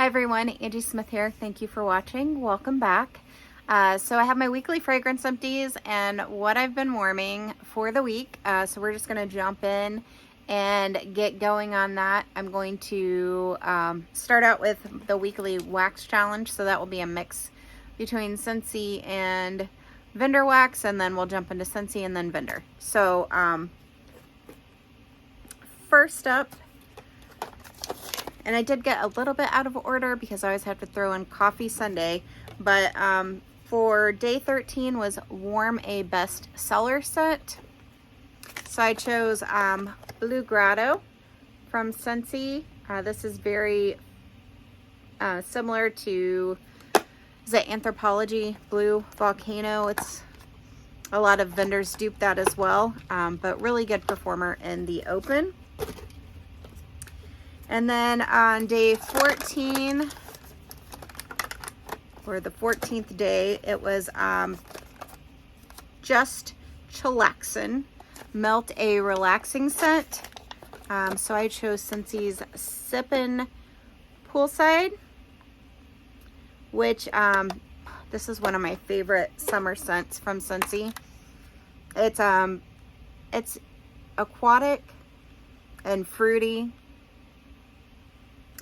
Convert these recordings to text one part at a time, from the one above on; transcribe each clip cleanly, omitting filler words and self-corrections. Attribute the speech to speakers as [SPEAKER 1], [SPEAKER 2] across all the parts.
[SPEAKER 1] Hi everyone, Angie Smith here. Thank you for watching. Welcome back. So I have my weekly fragrance empties and what I've been warming for the week. So we're just going to jump in and get going on that. I'm going to start out with the weekly wax challenge. So that will be a mix between Scentsy and vendor wax, and then we'll jump into Scentsy and then vendor. So first up, and I did get a little bit out of order because I always have to throw in Coffee Sunday, but for day 13 was Warm a Best Seller scent. So I chose Blue Grotto from Scentsy. This is very similar to, is it Anthropology Blue Volcano? It's a lot of vendors dupe that as well, but really good performer in the open. And then on day 14, or the 14th day, it was just Chillaxin, Melt a Relaxing Scent. So I chose Scentsy's Sippin' Poolside, which this is one of my favorite summer scents from Scentsy. It's aquatic and fruity.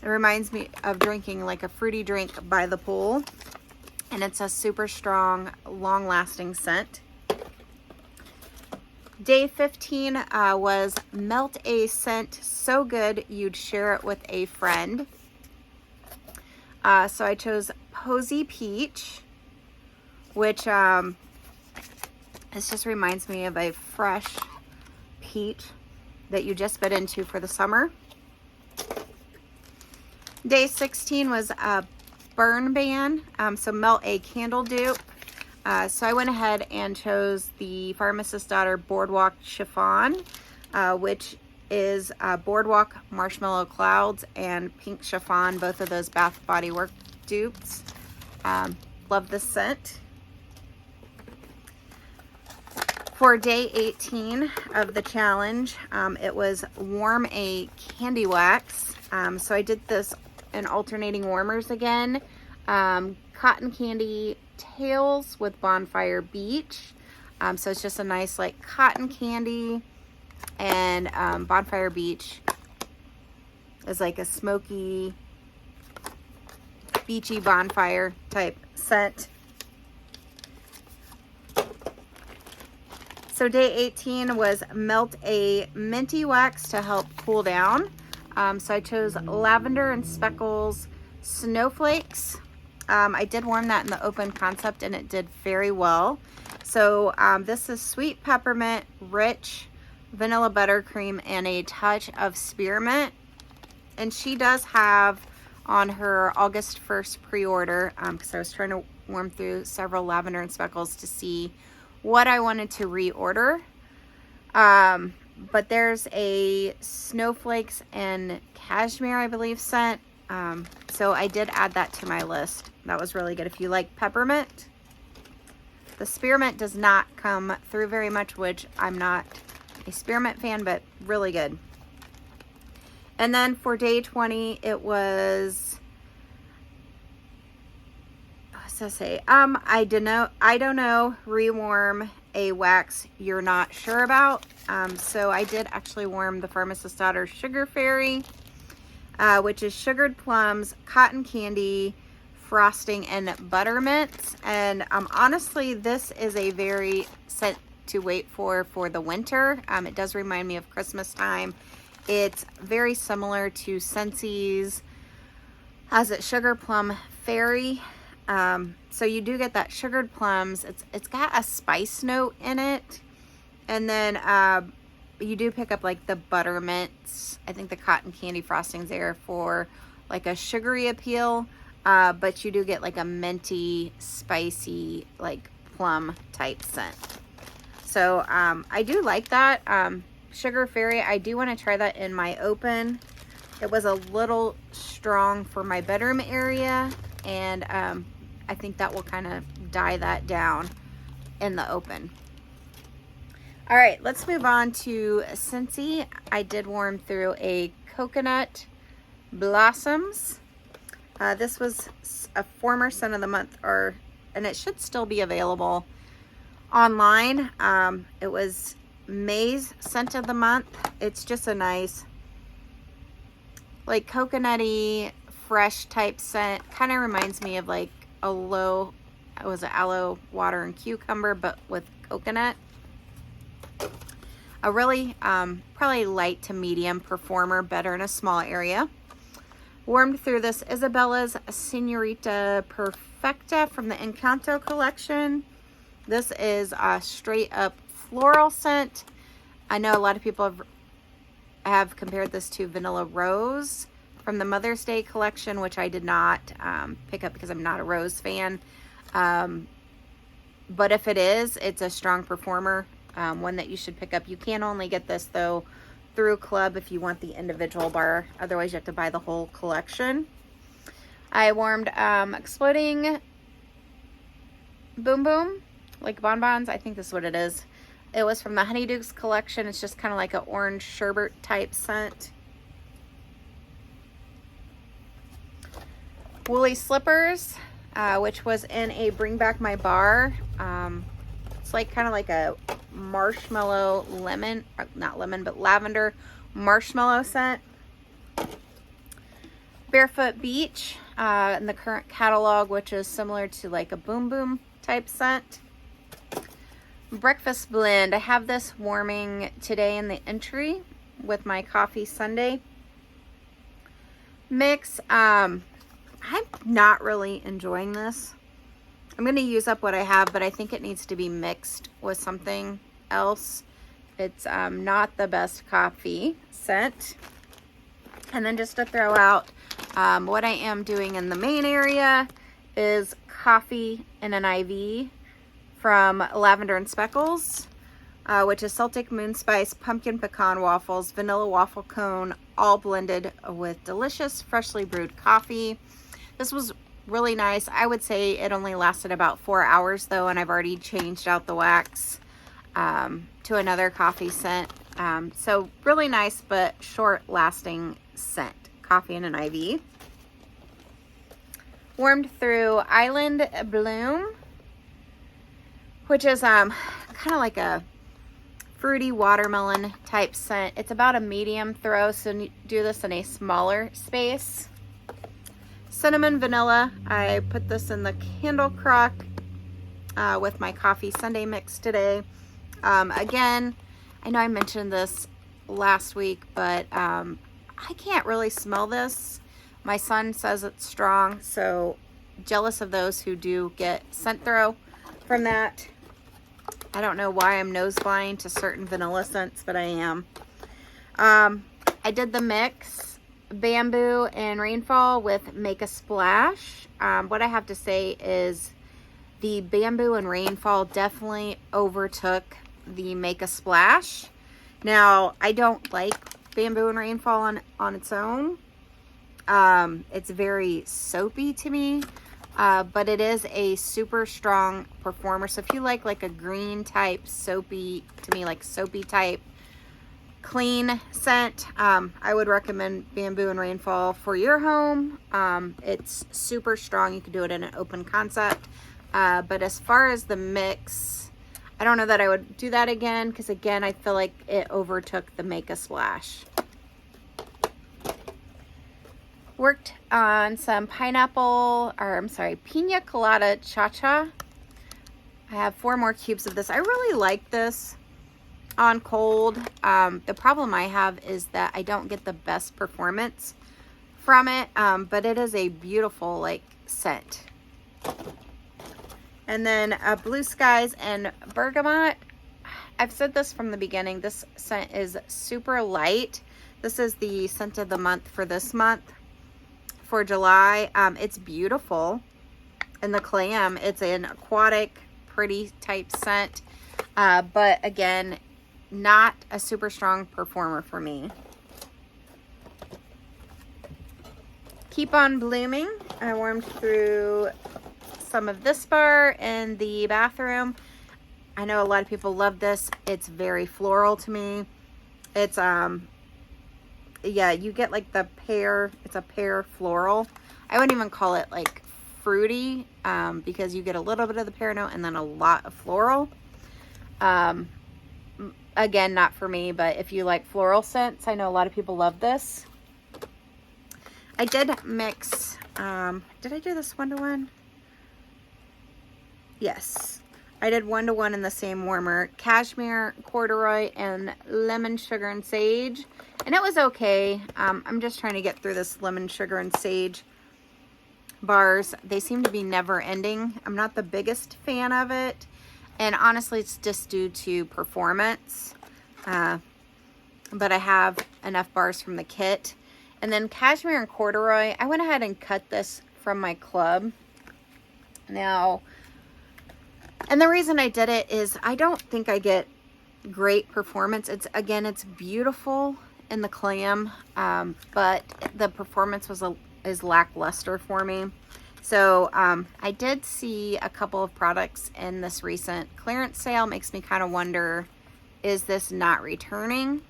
[SPEAKER 1] It reminds me of drinking like a fruity drink by the pool, and it's a super strong, long-lasting scent. Day 15 was Melt a Scent So Good You'd Share It With a Friend. So I chose Posy Peach, which this just reminds me of a fresh peach that you just bit into for the summer. Day 16 was Burn Ban, so Melt a Candle Dupe. So I went ahead and chose the Pharmacist's Daughter Boardwalk Chiffon, which is Boardwalk Marshmallow Clouds and Pink Chiffon, both of those Bath Body Works dupes. Love this scent. For day 18 of the challenge, it was Warm a Candy Wax. So I did this in alternating warmers again. Cotton Candy Tails with Bonfire Beach. So it's just a nice like cotton candy, and Bonfire Beach is like a smoky, beachy bonfire type scent. So day 18 was Melt a Minty Wax to help cool down. So I chose Lavender and Speckles Snowflakes. I did warm that in the open concept and it did very well. So this is sweet peppermint, rich vanilla buttercream, and a touch of spearmint. And she does have on her August 1st pre-order, because I was trying to warm through several Lavender and Speckles to see what I wanted to reorder. But there's a Snowflakes and Cashmere, I believe, scent. So I did add that to my list. That was really good if you like peppermint. The spearmint does not come through very much, which I'm not a spearmint fan, but really good. And then for day 20, it was, what's that say? I don't know, rewarm a wax you're not sure about. So I did actually warm the Pharmacist's Daughter Sugar Fairy, which is sugared plums, cotton candy, frosting, and buttermint. And honestly, this is a very scent to wait for the winter. It does remind me of Christmas time. It's very similar to Scentsy's, has it Sugar Plum Fairy. So you do get that sugared plums. It's got a spice note in it. And then you do pick up like the buttermints. I think the cotton candy frosting's there for like a sugary appeal. But you do get like a minty, spicy, like plum type scent. So I do like that. Sugar Fairy, I do want to try that in my open. It was a little strong for my bedroom area, and I think that will kind of die that down in the open. All right, let's move on to Scentsy. I did warm through a Coconut Blossoms. This was a former scent of the month, and it should still be available online. It was May's scent of the month. It's just a nice, like, coconutty, fresh type scent. Kind of reminds me of like it was an aloe, water, and cucumber, but with coconut. A really probably light to medium performer, better in a small area. Warmed through this Isabella's Senorita Perfecta from the Encanto collection. This is a straight up floral scent. I know a lot of people have compared this to Vanilla Rose from the Mother's Day collection, which I did not pick up because I'm not a rose fan. But if it is, it's a strong performer, one that you should pick up. You can only get this though through Club if you want the individual bar. Otherwise you have to buy the whole collection. I warmed Exploding Boom Boom, like bonbons. I think this is what it is. It was from the Honeydukes collection. It's just kind of like an orange sherbet type scent. Woolly Slippers, which was in a Bring Back My Bar. It's like kind of like a marshmallow lemon, not lemon, but lavender marshmallow scent. Barefoot Beach in the current catalog, which is similar to like a Boom Boom type scent. Breakfast Blend. I have this warming today in the entry with my coffee sundae mix. I'm not really enjoying this. I'm going to use up what I have, but I think it needs to be mixed with something else. It's not the best coffee scent. And then just to throw out, what I am doing in the main area is coffee in an IV from Lavender and Speckles, which is Celtic Moon Spice, Pumpkin Pecan Waffles, Vanilla Waffle Cone, all blended with delicious freshly brewed coffee. This was really nice. I would say it only lasted about 4 hours though, and I've already changed out the wax to another coffee scent. So really nice but short lasting scent. Coffee in an IV. Warmed through Island Bloom, which is kind of like a fruity watermelon type scent. It's about a medium throw, so do this in a smaller space. Cinnamon Vanilla. I put this in the Candle Crock with my coffee sundae mix today. Again, I know I mentioned this last week, but I can't really smell this. My son says it's strong, so jealous of those who do get scent throw from that. I don't know why I'm nose blind to certain vanilla scents, but I am. I did the mix, Bamboo and Rainfall with Make a Splash. What I have to say is the Bamboo and Rainfall definitely overtook the Make a Splash. Now, I don't like Bamboo and Rainfall on its own. It's very soapy to me, but it is a super strong performer. So if you like a green type soapy, to me like soapy type clean scent, I would recommend Bamboo and Rainfall for your home. It's super strong. You can do it in an open concept. But as far as the mix, I don't know that I would do that again, because again, I feel like it overtook the Make a Splash. Worked on some pina colada cha-cha. I have 4 more cubes of this. I really like this on cold. The problem I have is that I don't get the best performance from it, but it is a beautiful scent. And then Blue Skies and Bergamot. I've said this from the beginning. This scent is super light. This is the scent of the month for this month. For July, it's beautiful. And the Clam, it's an aquatic, pretty type scent. But again, not a super strong performer for me. Keep on Blooming. I warmed through some of this bar in the bathroom. I know a lot of people love this. It's very floral to me. It's yeah, you get like the pear, it's a pear floral. I wouldn't even call it like fruity, because you get a little bit of the pear note and then a lot of floral. Again, not for me, but if you like floral scents, I know a lot of people love this. I did mix, did I do this 1-to-1? Yes. I did 1-to-1 in the same warmer, cashmere, corduroy, and lemon, sugar, and sage. And it was okay. I'm just trying to get through this lemon, sugar, and sage bars. They seem to be never ending. I'm not the biggest fan of it. And honestly, it's just due to performance. But I have enough bars from the kit. And then cashmere and corduroy, I went ahead and cut this from my club. Now, and the reason I did it is I don't think I get great performance. It's beautiful in the clam, but the performance is lackluster for me. So I did see a couple of products in this recent clearance sale. Makes me kind of wonder, is this not returning?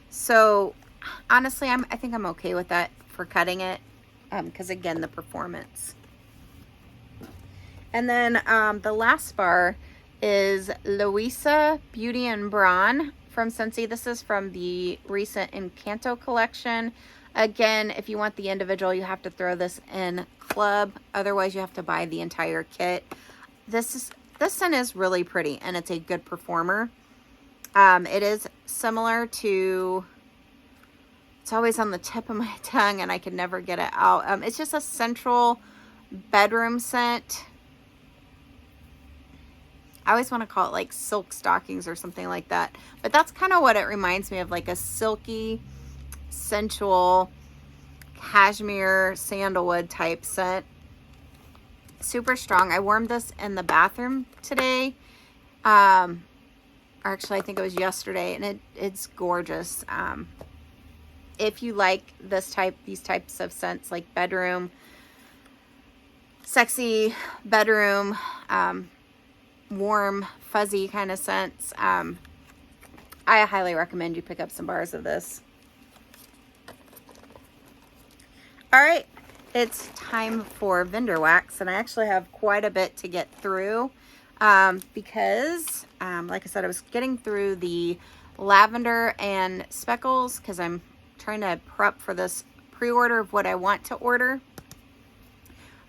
[SPEAKER 1] So honestly, I think I'm okay with that for cutting it, because again, the performance. And then the last bar is Louisa Beauty and Brawn from Scentsy. This is from the recent Encanto collection. Again, if you want the individual, you have to throw this in club. Otherwise, you have to buy the entire kit. This scent is really pretty, and it's a good performer. It is similar to, it's always on the tip of my tongue, and I can never get it out. It's just a central bedroom scent. I always want to call it like silk stockings or something like that. But that's kind of what it reminds me of, like a silky, sensual, cashmere, sandalwood type scent. Super strong. I warmed this in the bathroom today. Actually, I think it was yesterday, and it's gorgeous. If you like these types of scents, like bedroom, sexy bedroom, warm, fuzzy kind of scents, I highly recommend you pick up some bars of this. All right, it's time for vendor wax, and I actually have quite a bit to get through, because, like I said, I was getting through the lavender and speckles because I'm trying to prep for this pre-order of what I want to order.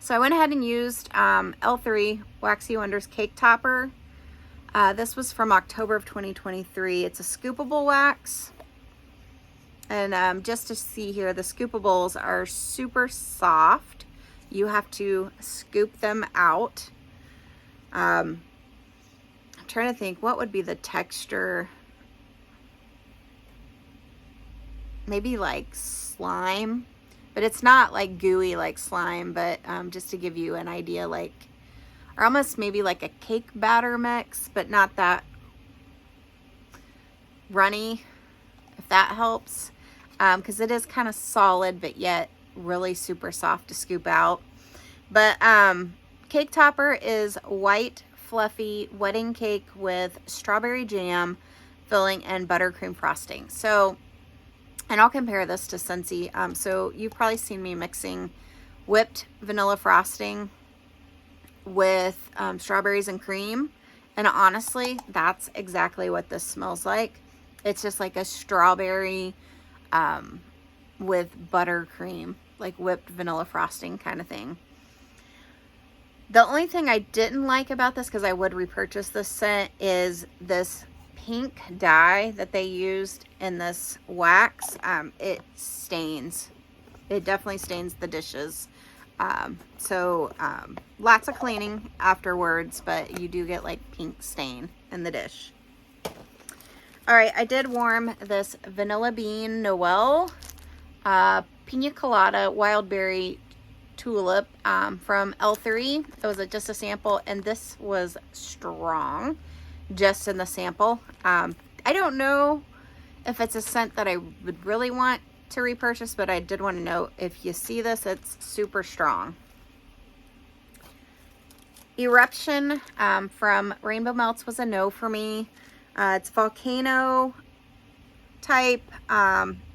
[SPEAKER 1] So I went ahead and used L3 Waxy Wonders Cake Topper. This was from October of 2023. It's a scoopable wax. And just to see here, the scoopables are super soft. You have to scoop them out. I'm trying to think, what would be the texture? Maybe like slime. But it's not like gooey like slime, but just to give you an idea, like, or almost maybe like a cake batter mix, but not that runny, if that helps. Because it is kind of solid, but yet really super soft to scoop out. But Cake Topper is white, fluffy wedding cake with strawberry jam filling and buttercream frosting. So, and I'll compare this to Scentsy. So you've probably seen me mixing whipped vanilla frosting with strawberries and cream. And honestly, that's exactly what this smells like. It's just like a strawberry with buttercream, like whipped vanilla frosting kind of thing. The only thing I didn't like about this, because I would repurchase this scent, is this pink dye that they used in this wax. It stains. It definitely stains the dishes. So lots of cleaning afterwards, but you do get like pink stain in the dish. All right, I did warm this Vanilla Bean Noel Pina Colada Wild Berry Tulip from L3. It was just a sample, and this was strong just in the sample. I don't know if it's a scent that I would really want to repurchase, but I did want to know, if you see this, it's super strong. Eruption from Rainbow Melts was a no for me. It's Volcano type,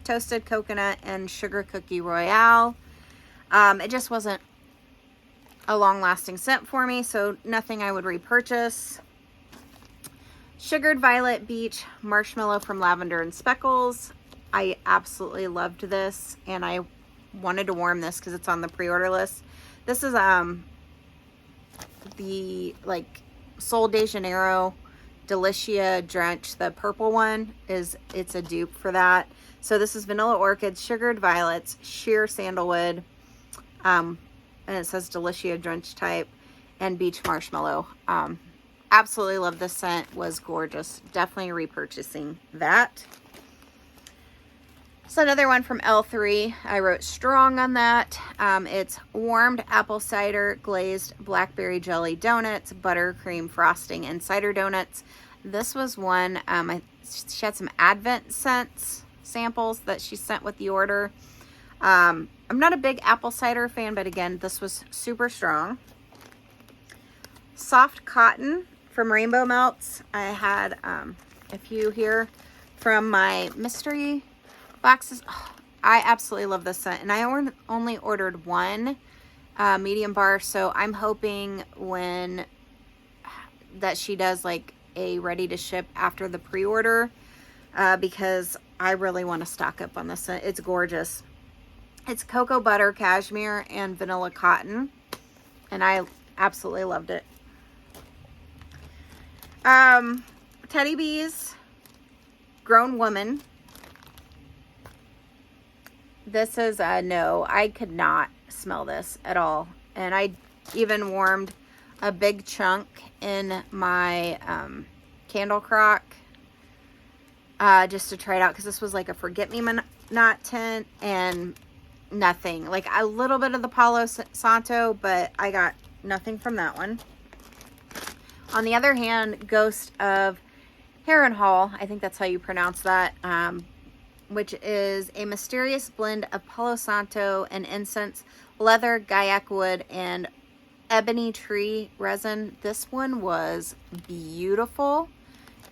[SPEAKER 1] toasted coconut and sugar cookie royale. It just wasn't a long-lasting scent for me, so nothing I would repurchase. Sugared violet beach marshmallow from lavender and speckles. I absolutely loved this, and I wanted to warm this because it's on the pre-order list. This is the like Sol de Janeiro Delicia Drench. The purple one it's a dupe for that. So this is vanilla orchids, sugared violets, sheer sandalwood, and it says Delicia Drench type, and beach marshmallow. Absolutely love this scent. Was gorgeous. Definitely repurchasing that. So another one from L3. I wrote strong on that. It's warmed apple cider glazed blackberry jelly donuts, buttercream frosting, and cider donuts. This was one, she had some Advent scents samples that she sent with the order. I'm not a big apple cider fan, but again, this was super strong. Soft cotton from Rainbow Melts. I had a few here from my mystery boxes. Oh, I absolutely love this scent, and I only ordered one medium bar, so I'm hoping when that she does like a ready to ship after the pre-order, because I really want to stock up on this scent. It's gorgeous. It's cocoa butter, cashmere, and vanilla cotton, and I absolutely loved it. Teddy Bees Grown Woman. This is no, I could not smell this at all. And I even warmed a big chunk in my candle crock just to try it out, because this was like a forget-me-not tint, and nothing. Like a little bit of the Palo Santo, but I got nothing from that one. On the other hand, Ghost of Harrenhal, I think that's how you pronounce that, which is a mysterious blend of Palo Santo and incense, leather, gaiac wood, and ebony tree resin. This one was beautiful.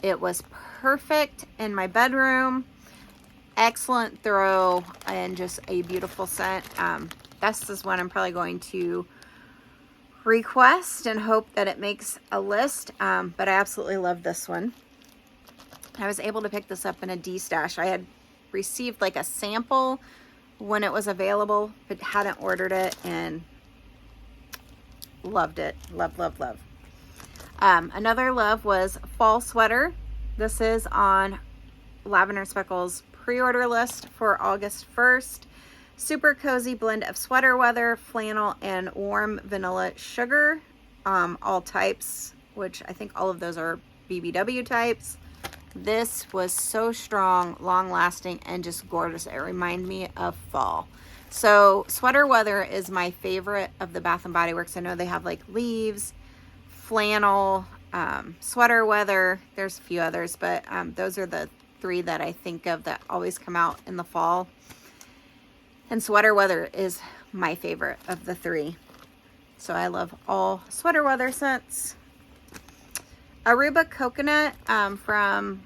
[SPEAKER 1] It was perfect in my bedroom. Excellent throw, and just a beautiful scent. This is one I'm probably going to request and hope that it makes a list, but I absolutely love this one. I was able to pick this up in a D-stash. I had received like a sample when it was available, but hadn't ordered it, and loved it. Love, love, love. Another love was Fall Sweater. This is on Lavender Speckles pre-order list for August 1st. Super cozy blend of sweater weather, flannel, and warm vanilla sugar. All types, which I think all of those are BBW types. This was so strong, long lasting, and just gorgeous. It reminded me of fall. So sweater weather is my favorite of the Bath & Body Works. I know they have like leaves, flannel, sweater weather. There's a few others, but those are the three that I think of that always come out in the fall. And sweater weather is my favorite of the three. So I love all sweater weather scents. Aruba Coconut from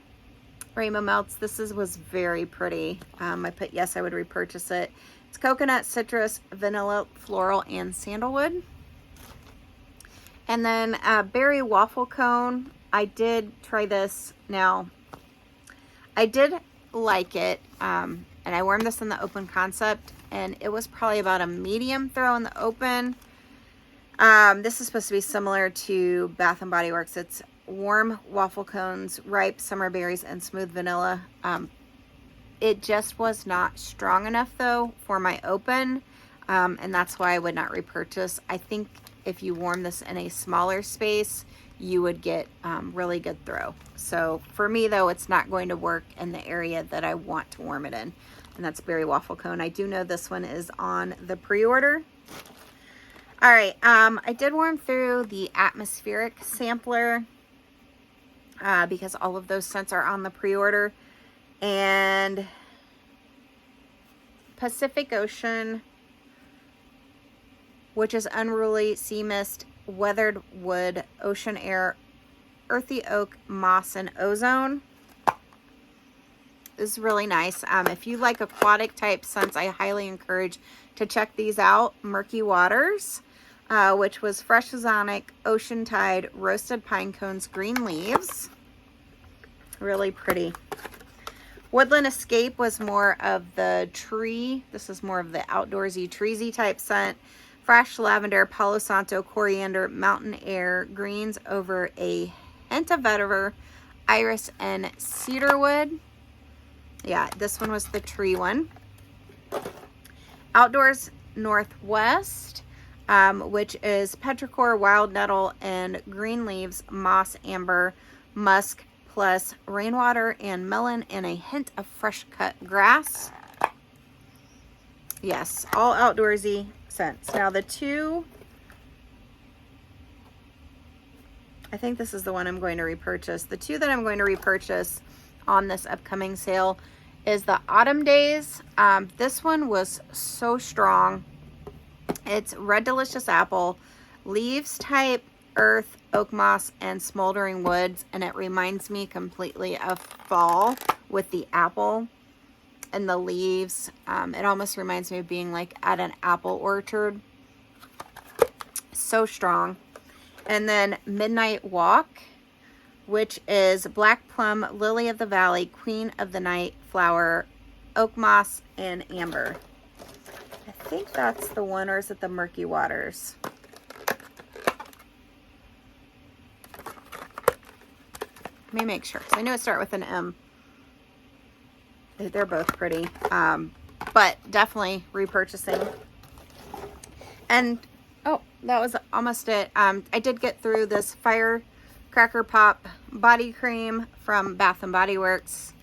[SPEAKER 1] Rainbow Melts. This was very pretty. I put yes, I would repurchase it. It's coconut, citrus, vanilla, floral, and sandalwood. And then berry waffle cone. I did try this. Now, I did like it. And I warmed this in the open concept, and it was probably about a medium throw in the open. This is supposed to be similar to Bath & Body Works. It's warm waffle cones, ripe summer berries, and smooth vanilla. It just was not strong enough though for my open, and that's why I would not repurchase. I think if you warm this in a smaller space, you would get really good throw. So for me though, it's not going to work in the area that I want to warm it in, and that's berry waffle cone. I do know this one is on the pre-order. All right, I did warm through the atmospheric sampler because all of those scents are on the pre-order. And Pacific Ocean, which is unruly sea mist, weathered wood, ocean air, earthy oak, moss, and ozone. is really nice. If you like aquatic type scents, I highly encourage to check these out. Murky Waters, which was Fresh Ozonic, Ocean Tide, Roasted Pine Cones, Green Leaves. Really pretty. Woodland Escape was more of the tree. This is more of the outdoorsy, treesy type scent. Fresh Lavender, Palo Santo, Coriander, Mountain Air, Greens over a hint of vetiver, Iris, and Cedarwood. Yeah, this one was the tree one. Outdoors Northwest, which is Petrichor, Wild Nettle, and Green Leaves, Moss, Amber, Musk, plus Rainwater and Melon, and a hint of fresh cut grass. Yes, all outdoorsy scents. Now the two, I think this is the one I'm going to repurchase. The two that I'm going to repurchase on this upcoming sale is the Autumn Days. This one was so strong. It's Red Delicious Apple, Leaves type, Earth, Oak Moss, and Smoldering Woods, and it reminds me completely of fall with the apple and the leaves. It almost reminds me of being like at an apple orchard. So strong. And then Midnight Walk, which is Black Plum, Lily of the Valley, Queen of the Night Flower, Oak Moss, and Amber. I think that's the one, or is it the Murky Waters? Let me make sure, because I know it starts with an M. They're both pretty, but definitely repurchasing. And, oh, that was almost it. I did get through this Firecracker Pop body cream from Bath & Body Works.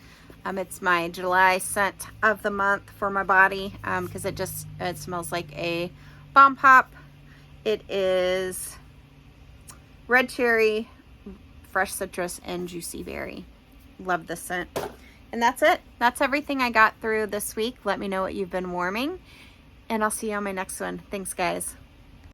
[SPEAKER 1] It's my July scent of the month for my body, because it smells like a bomb pop. It is red cherry, fresh citrus, and juicy berry. Love this scent. And that's it. That's everything I got through this week. Let me know what you've been warming, and I'll see you on my next one. Thanks, guys.